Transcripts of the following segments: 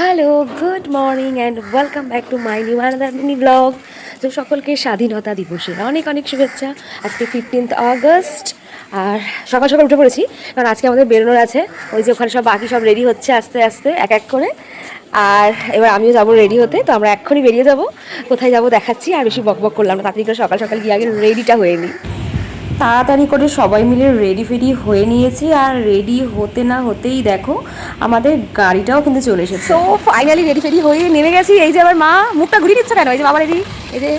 Hello, good morning and welcome back to my new another mini blog. তো সকলকে স্বাধীনতা দিবসের অনেক অনেক শুভেচ্ছা। আজকে 15th আগস্ট আর সকাল সকাল উঠে পড়েছি, কারণ আজকে আমাদের বেরোনোর আছে। ওই যে ওখানে সব বাকি সব রেডি হচ্ছে আস্তে আস্তে এক এক করে। আর এবার আমিও যাবো রেডি হতে, তো আমরা এক্ষুনি বেরিয়ে যাব। কোথায় যাব দেখাচ্ছি, আর বেশি বক বক করলাম না, তাড়াতাড়ি করে সকাল সকাল গিয়ে আগে রেডিটা হয়ে নিই। তাড়াতাড়ি করে সবাই মিলে রেডি ফেডি হয়ে নিয়েছি, আর রেডি হতে না হতেই দেখো আমাদের গাড়িটাও কিন্তু চলে এসেছে। সো ফাইনালি রেডি ফেডি হয়ে নেমে গেছি। এই যে আমার মা মুখটা ঘুরিয়ে দিচ্ছে কেন, এই যে বাবা রেডি, এই যে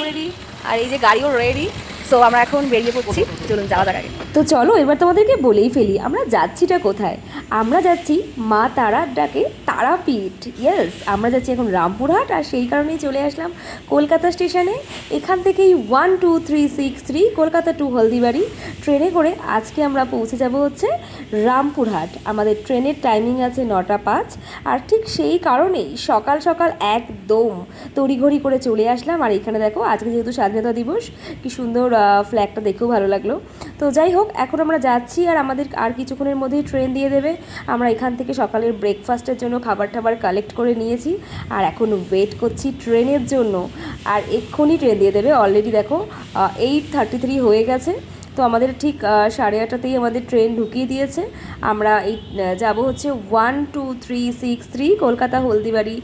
রেডি, আর এই যে গাড়িও রেডি। সো আমরা এখন বেরিয়ে পড়ছি, চলুন যাওয়া যাক আগে। তো চলো এবার তোমাদেরকে বলেই ফেলি আমরা যাচ্ছিটা কোথায়। আমরা যাচ্ছি মা তারার ডাকে তারাপীঠ। ইয়েস, আমরা যাচ্ছি এখন রামপুরহাট, আর সেই কারণেই চলে আসলাম কলকাতা স্টেশনে। এখান থেকেই 12363 কলকাতা টু হলদিবাড়ি ট্রেনে করে আজকে আমরা পৌঁছে যাব হচ্ছে রামপুরহাট। আমাদের ট্রেনের টাইমিং আছে 9টা 5, আর ঠিক সেই কারণেই সকাল সকাল একদম তড়িঘড়ি করে চলে আসলাম। আর এখানে দেখো আজকে যেহেতু স্বাধীনতা দিবস, কি সুন্দর ফ্ল্যাগটা দেখেও ভালো লাগলো। তো যাই হোক, এখন আমরা যাচ্ছি, আর আমাদের আর কিছুক্ষণের মধ্যেই ট্রেন দিয়ে দেবে। আমরা এখান থেকে সকালের ব্রেকফাস্টের জন্য খাবার টাবার কালেক্ট করে নিয়েছি, আর এখন ওয়েট করছি ট্রেনের জন্য। আর এক্ষুনি ট্রেন দিয়ে দেবে। অলরেডি দেখো 8:33 হয়ে গেছে। তো আমাদের ঠিক 8:30তেই আমাদের ট্রেন ঢুকিয়ে দিয়েছে। আমরা এই যাব হচ্ছে 12363 কলকাতা হলদিবাড়ি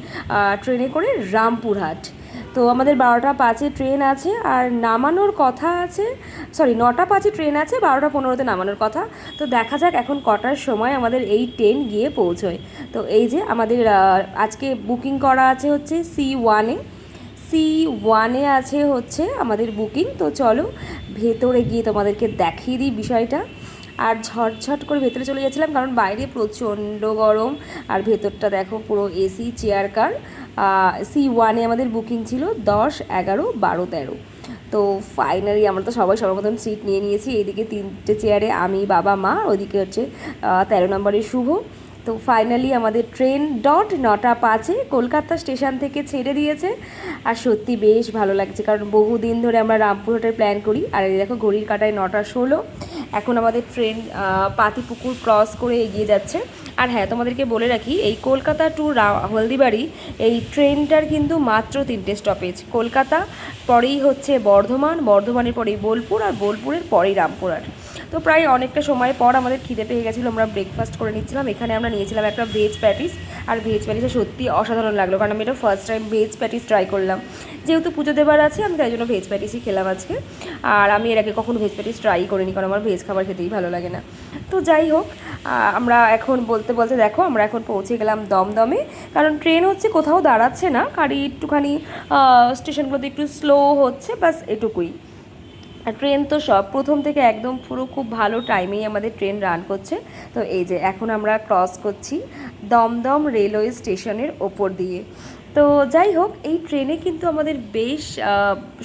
ট্রেনে করে রামপুরহাট। তো আমাদের 12টা 5-এ ট্রেন আছে, আর নামানোর কথা আছে, সরি 9টা 5-এ ট্রেন আছে, 12টা 15-তে নামানোর কথা। তো দেখা যাক এখন কটার সময় আমাদের এই ট্রেন গিয়ে পৌঁছয়। তো এই যে আমাদের আজকে বুকিং করা আছে হচ্ছে C1-এ আছে হচ্ছে আমাদের বুকিং। তো চলো ভেতরে গিয়ে তোমাদেরকে দেখিয়ে দিই বিষয়টা। আর ঝটঝট করে ভেতরে চলে যাচ্ছিলাম, কারণ বাইরে প্রচণ্ড গরম, আর ভেতরটা দেখো পুরো এসি চেয়ার কার। C1-এ আমাদের বুকিং ছিল 10, 11, 12, 13। তো ফাইনালি আমরা তো সবাই সর্বপ্রথম সিট নিয়ে নিয়েছি। এইদিকে 3টে চেয়ারে আমি, বাবা, মা, ওইদিকে হচ্ছে 13 নম্বরের শুভ। তো ফাইনালি আমাদের ট্রেন 9টা 5-এ কলকাতা স্টেশন থেকে ছেড়ে দিয়েছে। আর সত্যি বেশ ভালো লাগছে, কারণ বহুদিন ধরে আমরা রামপুরহাটের প্ল্যান করি। আর এই দেখো ঘড়ির কাঁটায় 9টা 16। এখন আমাদের ট্রেন পাতিপুকুর ক্রস করে এগিয়ে যাচ্ছে। আর হ্যাঁ, তোমাদেরকে বলে রাখি, এই কলকাতা টু হলদিবাড়ি এই ট্রেনটার কিন্তু মাত্র 3টে স্টপেজ। কলকাতা, পরেই হচ্ছে বর্ধমান, বর্ধমানের পরেই বোলপুর, আর বোলপুরের পরেই রামপুরহাট। তো প্রায় অনেকটা সময় পর আমাদের খিদে পেয়ে গেছিলো, আমরা ব্রেকফাস্ট করে নিচ্ছিলাম। এখানে আমরা নিয়েছিলাম একটা ভেজ প্যাটিস, আর ভেজ প্যাটিসটা সত্যি অসাধারণ লাগলো, কারণ আমি এটা first time veg patties try করলাম। যেহেতু পুজো দেবার আছে, আমি তাই জন্য ভেজ প্যাটিসই খেলাম আজকে। আর আমি এর আগে কখনো ভেজ প্যাটিস ট্রাই করিনি, কারণ আমার ভেজ খাবার খেতেই ভালো লাগে না। তো যাই হোক, আমরা এখন বলতে বলতে দেখো আমরা এখন পৌঁছে গেলাম দমদমে। কারণ ট্রেন হচ্ছে কোথাও দাঁড়াচ্ছে না, গাড়ি একটুখানি স্টেশনগুলোতে একটু স্লো হচ্ছে, বাস এটুকুই। আর ট্রেন তো সব প্রথম থেকে একদম পুরো খুব ভালো টাইমেই আমাদের ট্রেন রান করছে। তো এই যে এখন আমরা ক্রস করছি দমদম রেলওয়ে স্টেশনের ওপর দিয়ে। তো যাই হোক, এই ট্রেনে কিন্তু আমাদের বেশ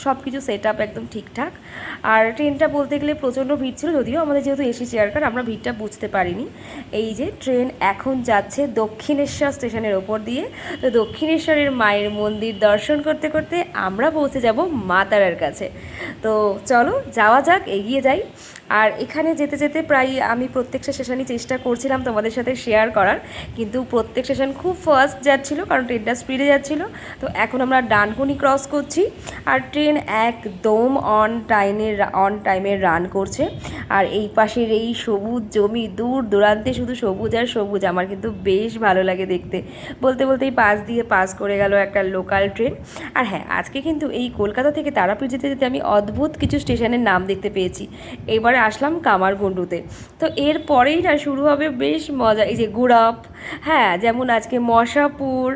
সব কিছু সেট আপ একদম ঠিকঠাক। আর ট্রেনটা বলতে গেলে প্রচণ্ড ভিড় ছিল, যদিও আমাদের যেহেতু এসি চেয়ার কার আমরা ভিড়টা বুঝতে পারিনি। এই যে ট্রেন এখন যাচ্ছে দক্ষিণেশ্বর স্টেশনের ওপর দিয়ে। তো দক্ষিণেশ্বরের মায়ের মন্দির দর্শন করতে করতে আমরা পৌঁছে যাব মা তারার কাছে। তো চলো যাওয়া যাক, এগিয়ে যাই। আর এখানে যেতে যেতে প্রায় আমি প্রত্যেকটা সেশনই চেষ্টা করছিলাম তোমাদের সাথে শেয়ার করার, কিন্তু প্রত্যেক সেশন খুব ফাস্ট যাচ্ছিলো, কারণ ট্রেনটা স্পিডে যাচ্ছিলো। তো এখন আমরা ডানকুনি ক্রস করছি, আর ট্রেন একদম অন টাইমে রান করছে। আর এই পাশের এই সবুজ জমি, দূর দূরান্তে শুধু সবুজ আর সবুজ, আমার কিন্তু বেশ ভালো লাগে দেখতে। বলতে বলতেই পাশ দিয়ে পাস করে গেল একটা লোকাল ট্রেন। আর হ্যাঁ, আজকে কিন্তু এই কলকাতা থেকে তারাপীঠ যেতে যেতে আমি অদ্ভুত কিছু স্টেশনের নাম দেখতে পেয়েছি। এবারে আসলাম কামারকুণ্ডুতে। তো এরপরেই না শুরু হবে বেশ মজা। এই যে গুড়াপ, হ্যাঁ, যেমন আজকে মশাপুর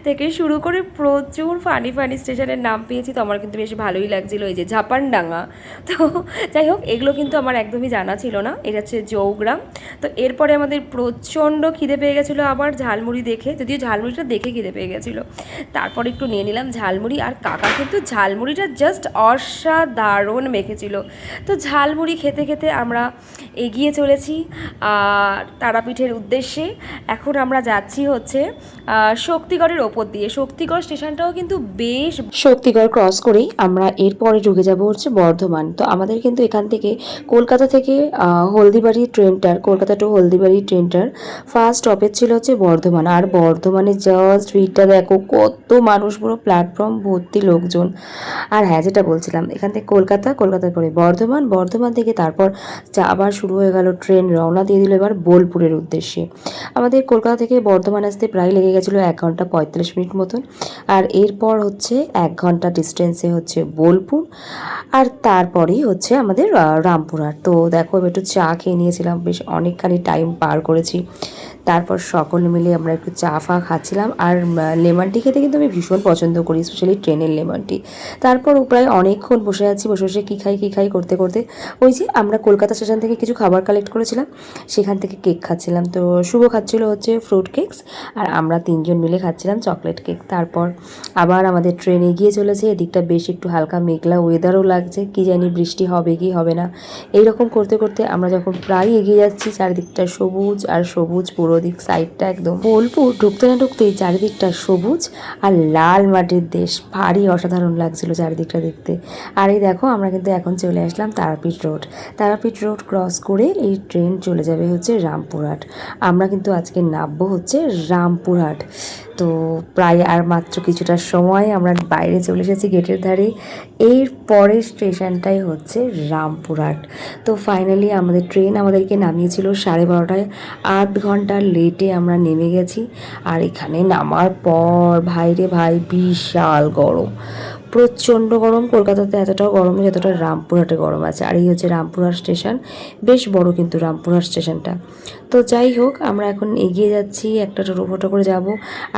থেকে শুরু করে প্রচুর ফানি ফানি স্টেশনের নাম পেয়েছি। তো আমার কিন্তু বেশ ভালোই লাগছিলো। এই যে ঝাপানডাঙ্গা, তো যাই হোক এগুলো কিন্তু আমার একদমই জানা ছিল না। এটা হচ্ছে জৌগ্রাম। তো এরপরে আমাদের প্রচণ্ড খিদে পেয়ে গেছিলো আবার ঝালমুড়ি দেখে, যদিও ঝালমুড়িটা দেখে খিদে পেয়ে গেছিলো। তারপর একটু নিয়ে নিলাম ঝালমুড়ি, আর কাকা কিন্তু ঝালমুড়িটা জাস্ট অসাধারণ মেখেছিল। তো ঝালমুড়ি খেতে খেতে খেতে আমরা এগিয়ে চলেছি তারাপীঠের উদ্দেশ্যে। এখন আমরা যাচ্ছি হচ্ছে শক্তিগড়ের ওপর দিয়ে। শক্তিগড় স্টেশনটাও কিন্তু বেশ, শক্তিগড় ক্রস করেই আমরা এরপরে ঢুকে যাব হচ্ছে বর্ধমান। তো আমাদের কিন্তু এখান থেকে কলকাতা থেকে হলদিবাড়ি ট্রেনটার, কলকাতা টু হলদিবাড়ি ট্রেনটার ফার্স্ট স্টপেজ ছিল হচ্ছে বর্ধমান। আর বর্ধমানে যাওয়ার স্ট্রিটটা দেখো, কত মানুষ, পুরো প্ল্যাটফর্ম ভর্তি লোকজন। আর হ্যাঁ, যেটা বলছিলাম, এখান থেকে কলকাতার পরে বর্ধমান, বর্ধমান থেকে তারপর আবার শুরু হয়ে গেল ট্রেন, রওনা দিয়ে দিল এবার বোলপুরের উদ্দেশ্যে। আমাদের কলকাতা থেকে বর্ধমান আসতে প্রায় লেগে গেছিলো 1 ঘন্টা 45 মিনিট মতন। আর এরপর হচ্ছে 1 ঘন্টা ডিস্টেন্সে হচ্ছে বোলপুর, আর তারপরেই হচ্ছে আমাদের রামপুরহাট। তো দেখো, একটু চা খেয়ে নিয়েছিলাম, বেশ অনেকখানি টাইম পার করেছি। তারপর সকলে মিলে আমরা একটু চা ফা খাচ্ছিলাম। আর লেমন টি খেতে কিন্তু আমি ভীষণ পছন্দ করি, স্পেশালি ট্রেনের লেমন টি। তারপর প্রায় অনেকক্ষণ বসে আছি, বসে বসে কী খাই করতে করতে ওই যে আমরা কলকাতা স্টেশন থেকে কিছু খাবার কালেক্ট করেছিলাম, সেখান থেকে কেক খাচ্ছিলাম। তো শুভ খাচ্ছিল হচ্ছে ফ্রুট কেকস, আর আমরা 3 জন মিলে খাচ্ছিলাম চকলেট কেক। তারপর আবার আমাদের ট্রেন এগিয়ে চলেছে। এদিকটা বেশ একটু হালকা মেঘলা ওয়েদারও লাগছে, কি জানি বৃষ্টি হবে কি হবে না। এইরকম করতে করতে আমরা যখন প্রায় এগিয়ে যাচ্ছি, চারিদিকটা সবুজ আর সবুজ, পুরো দিক সাইডটা একদম। বোলপুর ঢুকতে না ঢুকতেই চারিদিকটা সবুজ আর লাল মাটির দেশ, ভারী অসাধারণ লাগছিল চারিদিকটা দেখতে। আর এই দেখো, আমরা কিন্তু এখন চলে আসলাম Tarapith road. Tarapith road cross করে এই ট্রেন চলে যাবে হচ্ছে রামপুরহাট। আমরা কিন্তু আজকে নামবো হচ্ছে রামপুরহাট। তো প্রায় আর মাত্র কিছুটা সময় আমরা বাইরে চলে এসেছি গেটের ধারে। এর পরের স্টেশনটাই হচ্ছে রামপুরহাট। তো ফাইনালি আমাদের ট্রেন আমাদেরকে নামিয়েছিল 12:30টায়, 8 ঘন্টা লেটে আমরা নেমে গেছি। আর এখানে নামার পর ভাই রে ভাই, বিশাল গরম, প্রচণ্ড গরম। কলকাতাতে এতটাও গরম নেই যতটা রামপুরহাটে গরম আছে। আর এই হচ্ছে রামপুরহাট স্টেশন, বেশ বড় কিন্তু রামপুরহাট স্টেশনটা। তো যাই হোক, আমরা এখন এগিয়ে যাচ্ছি, একটা টোটো ফটো করে যাব।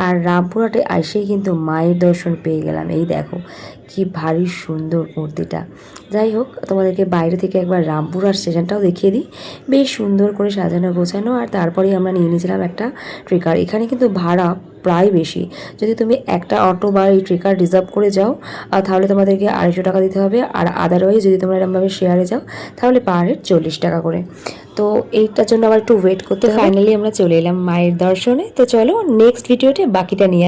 আর রামপুরহাটে এসেই কিন্তু মায়ের দর্শন পেয়ে গেলাম। এই দেখো কি ভারী সুন্দর মূর্তিটা। যাই হোক, তোমাদেরকে বাইরে থেকে একবার রামপুরহাট স্টেশনটাও দেখিয়ে দিই, বেশ সুন্দর করে সাজানো গোছানো। আর তারপরেই আমরা নিয়ে নিয়েছিলাম একটা ট্রেকার। এখানে কিন্তু ভাড়া প্রায় বেশি। যদি তুমি একটা অটো বা এই ট্রেকার রিজার্ভ করে যাও, তাহলে তোমাদেরকে 250 টাকা দিতে হবে। আর আদারওয়াইজ যদি তোমরা এরকমভাবে শেয়ারে যাও, তাহলে পার হেড 40 টাকা করে। তো এইটার জন্য আবার একটু ওয়েট করতে। ফাইনালি আমরা চলে এলাম মায়ের দর্শনে। তো চলো নেক্সট ভিডিওতে বাকিটা নিয়ে